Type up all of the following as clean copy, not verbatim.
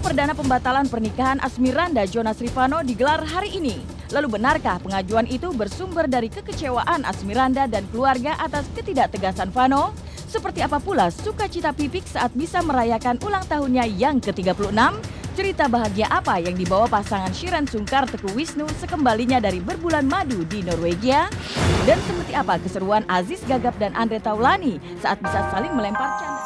Sidang perdana pembatalan pernikahan Asmiranda Jonas Rivanno digelar hari ini. Lalu benarkah pengajuan itu bersumber dari kekecewaan Asmiranda dan keluarga atas ketidaktegasan Vano? Seperti apa pula sukacita Pipik saat bisa merayakan ulang tahunnya yang ke-36? Cerita bahagia apa yang dibawa pasangan Shiren Sungkar Teguh Wisnu sekembalinya dari berbulan madu di Norwegia? Dan seperti apa keseruan Aziz Gagap dan Andre Taulani saat bisa saling melempar canda?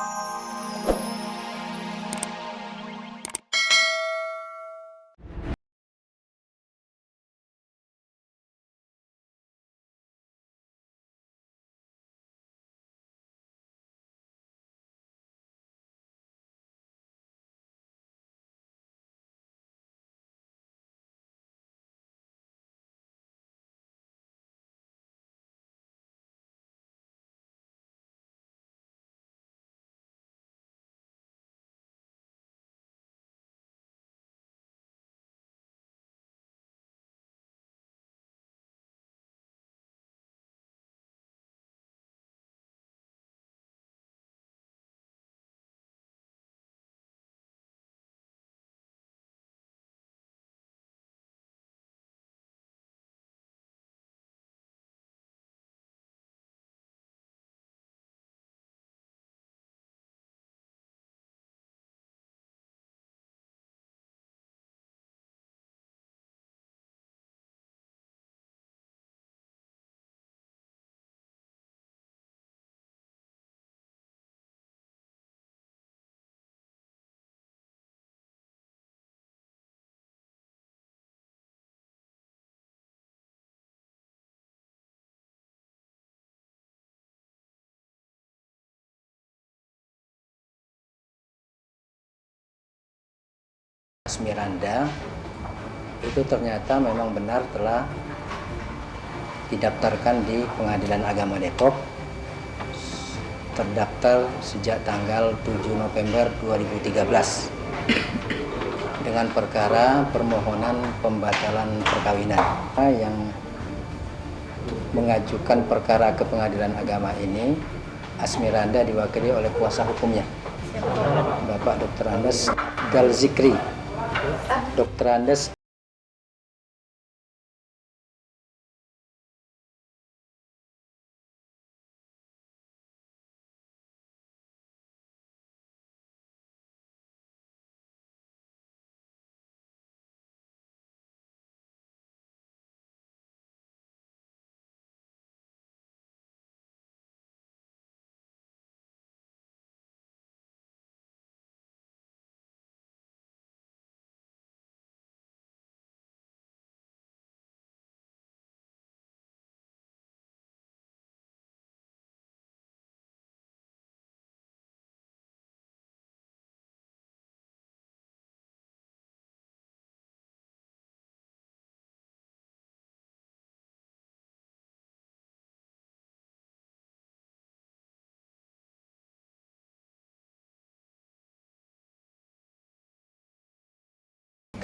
Asmiranda itu ternyata memang benar telah didaftarkan di Pengadilan Agama Depok, terdaftar sejak tanggal 7 November 2013 dengan perkara permohonan pembatalan perkawinan. Yang mengajukan perkara ke Pengadilan Agama ini Asmiranda diwakili oleh kuasa hukumnya, Bapak Dr. Andes Galzikri. Dr. Andes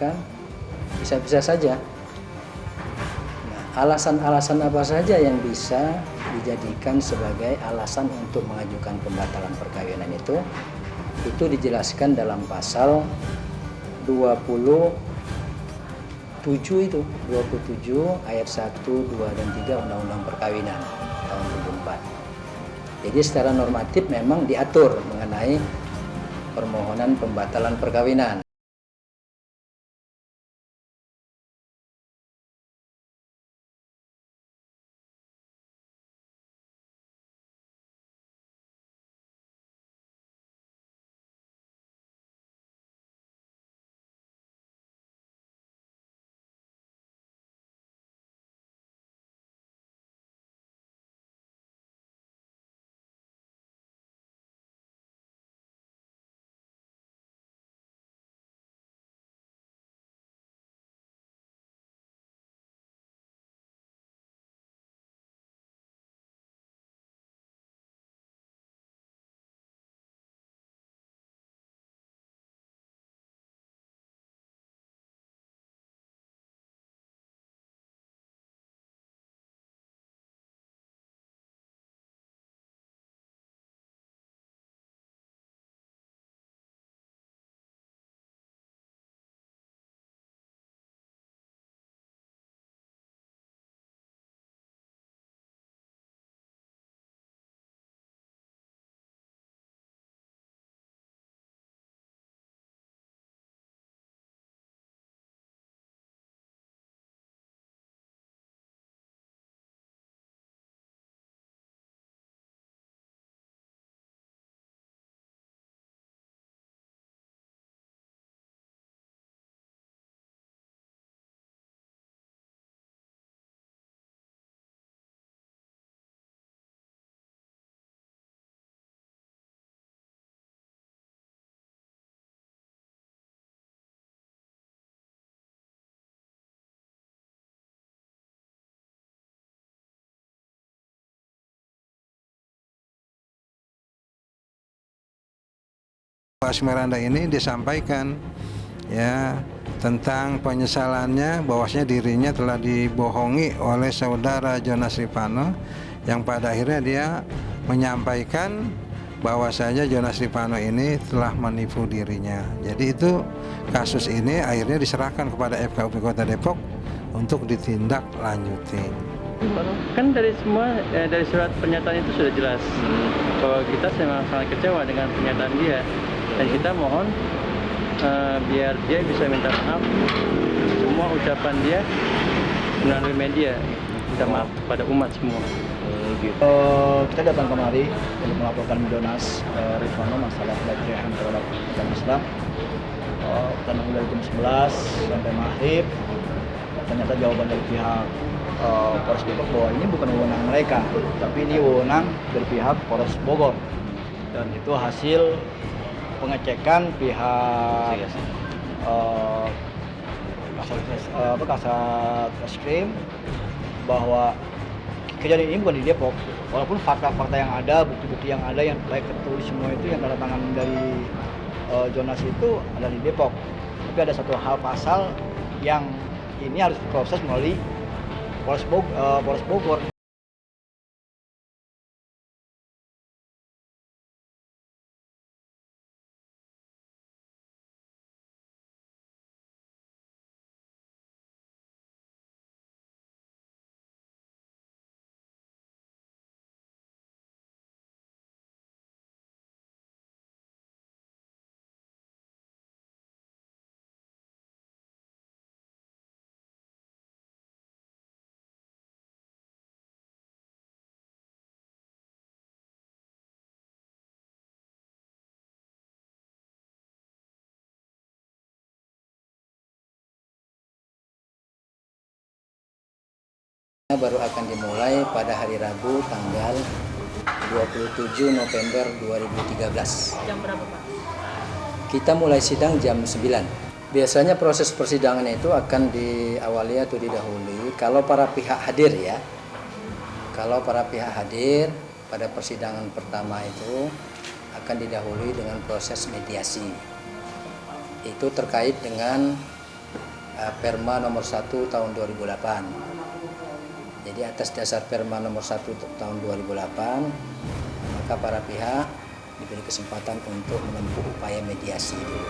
kan bisa-bisa saja. Nah, alasan-alasan apa saja yang bisa dijadikan sebagai alasan untuk mengajukan pembatalan perkawinan itu dijelaskan dalam pasal 27 itu, 27 ayat 1, 2, dan 3 Undang-Undang Perkawinan tahun 74. Jadi secara normatif memang diatur mengenai permohonan pembatalan perkawinan. Asmiranda ini disampaikan ya tentang penyesalannya bahwasanya dirinya telah dibohongi oleh saudara Jonas Rivanno, yang pada akhirnya dia menyampaikan bahwasanya Jonas Rivanno ini telah menipu dirinya. Jadi itu kasus ini akhirnya diserahkan kepada FKUP Kota Depok untuk ditindaklanjuti. Kan dari dari surat pernyataan itu sudah jelas bahwa kita sangat kecewa dengan pernyataan dia, dan kita mohon biar dia bisa minta maaf semua ucapan dia melalui media, minta maaf kepada umat semua. Kita datang kemari untuk melaporkan Jonas Rivanno masalah pelecehan terhadap agama Islam. Kita nunggu dari jam 11 sampai maghrib. Ternyata jawaban dari pihak Polres Depok bahwa ini bukan wewenang mereka, tapi ini wewenang dari pihak Polres Bogor. Dan itu hasil pengecekan pihak Kasat Reskrim bahwa kejadian ini bukan di Depok, walaupun fakta-fakta yang ada, bukti-bukti yang ada, yang baik tertulis semua itu yang tanda tangan dari Jonas itu ada di Depok. Tapi ada satu hal pasal yang ini harus diproses melalui Polres Bogor. Baru akan dimulai pada hari Rabu tanggal 27 November 2013. Jam berapa, Pak? Kita mulai sidang jam 9. Biasanya proses persidangan itu akan diawali atau didahului kalau para pihak hadir ya. Kalau para pihak hadir pada persidangan pertama itu akan didahului dengan proses mediasi. Itu terkait dengan Perma nomor 1 tahun 2008. Jadi atas dasar Perma nomor 1 tahun 2008, maka para pihak diberi kesempatan untuk menempuh upaya mediasi dulu.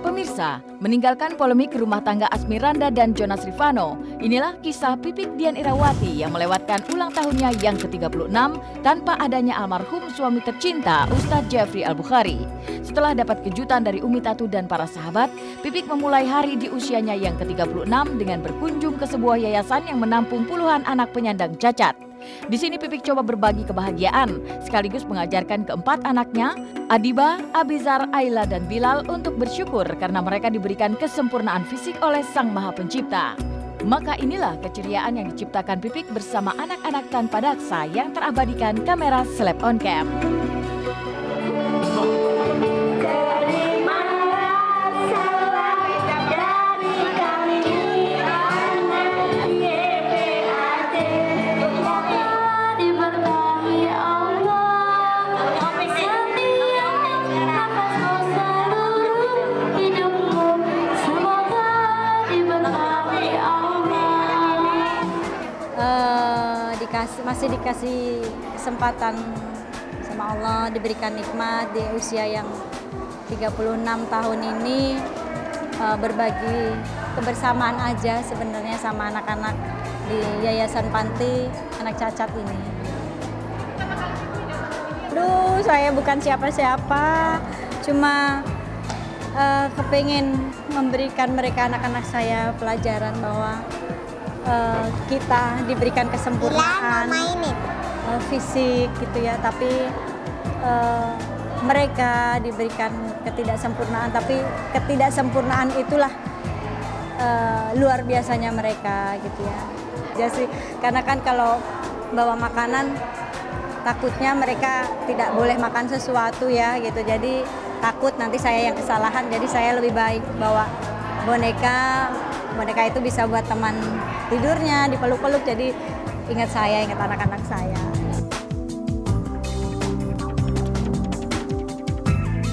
Pemirsa, meninggalkan polemik rumah tangga Asmiranda dan Jonas Rivanno, inilah kisah Pipik Dian Irawati yang melewatkan ulang tahunnya yang ke-36 tanpa adanya almarhum suami tercinta Ustadz Jeffrey Al-Bukhari. Setelah dapat kejutan dari Umi Tatu dan para sahabat, Pipik memulai hari di usianya yang ke-36 dengan berkunjung ke sebuah yayasan yang menampung puluhan anak penyandang cacat. Di sini Pipik coba berbagi kebahagiaan, sekaligus mengajarkan keempat anaknya, Adiba, Abizar, Ayla, dan Bilal untuk bersyukur karena mereka diberikan kesempurnaan fisik oleh Sang Maha Pencipta. Maka inilah keceriaan yang diciptakan Pipik bersama anak-anak tanpa daksa yang terabadikan kamera Slap on Cam. Masih dikasih kesempatan sama Allah, diberikan nikmat di usia yang 36 tahun ini, berbagi kebersamaan aja sebenarnya sama anak-anak di Yayasan Panti Anak Cacat ini. Aduh, saya bukan siapa-siapa, cuma kepengen memberikan mereka anak-anak saya pelajaran bahwa kita diberikan kesempurnaan fisik gitu ya, tapi mereka diberikan ketidaksempurnaan, tapi ketidaksempurnaan itulah luar biasanya mereka gitu ya. Jadi karena kan kalau bawa makanan takutnya mereka tidak boleh makan sesuatu ya gitu, jadi takut nanti saya yang kesalahan, jadi saya lebih baik bawa boneka itu bisa buat teman tidurnya, dipeluk-peluk, jadi ingat saya, ingat anak-anak saya.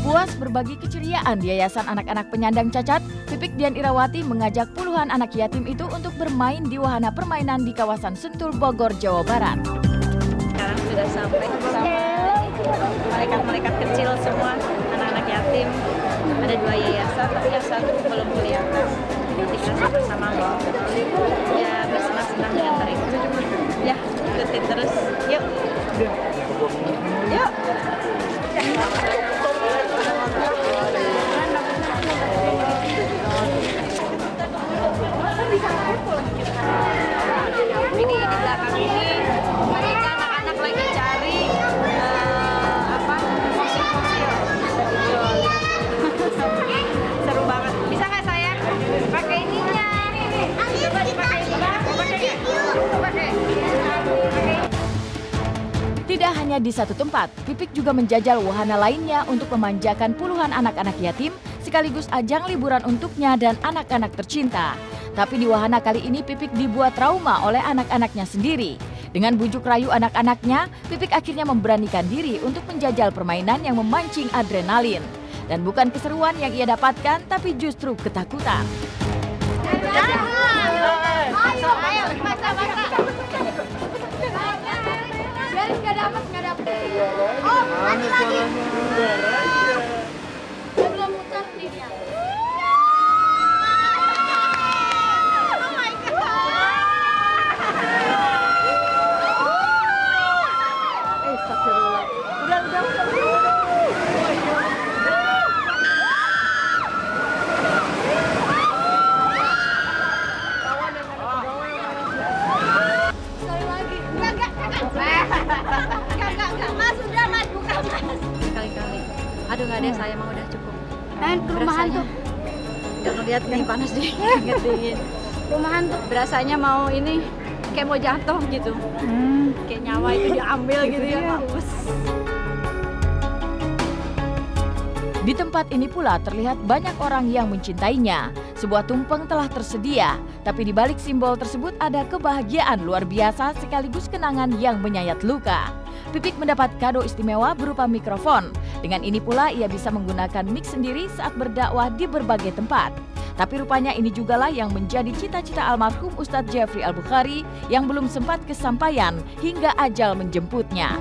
Puas berbagi keceriaan di Yayasan Anak-anak Penyandang Cacat, Pipik Dian Irawati mengajak puluhan anak yatim itu untuk bermain di wahana permainan di kawasan Sentul, Bogor, Jawa Barat. Sekarang sudah sampai sama malaikat-malaikat kecil semua, anak-anak yatim. Ada 2 yayasan, tapi yang satu belum kelihatan. Nanti kita sama-sama mau ya bersenang-senang dengan mereka. Ya, ikutin terus. Yuk. Yuk. Ini di belakang ini mereka anak-anak lagi cari fosil-fosil. Seru banget. Bisa nggak saya pakai ininya? Coba dipakai pakai. Tidak hanya di satu tempat, Pipik juga menjajal wahana lainnya untuk memanjakan puluhan anak-anak yatim, sekaligus ajang liburan untuknya dan anak-anak tercinta. Tapi di wahana kali ini Pipik dibuat trauma oleh anak-anaknya sendiri. Dengan bujuk rayu anak-anaknya, Pipik akhirnya memberanikan diri untuk menjajal permainan yang memancing adrenalin. Dan bukan keseruan yang ia dapatkan, tapi justru ketakutan. Kali-kali. Aduh nggak deh, saya mau udah cukup. Ke rumah hantu. Nggak ngeliat nih panas dingin. Rumah hantu. Berasanya mau ini kayak mau jatuh gitu. Kayak nyawa itu diambil gitu ya. Maus. Di tempat ini pula terlihat banyak orang yang mencintainya. Sebuah tumpeng telah tersedia, tapi di balik simbol tersebut ada kebahagiaan luar biasa sekaligus kenangan yang menyayat luka. Pipik mendapat kado istimewa berupa mikrofon. Dengan ini pula ia bisa menggunakan mic sendiri saat berdakwah di berbagai tempat. Tapi rupanya ini jugalah yang menjadi cita-cita almarhum Ustadz Jeffrey Al-Bukhari yang belum sempat kesampaian hingga ajal menjemputnya.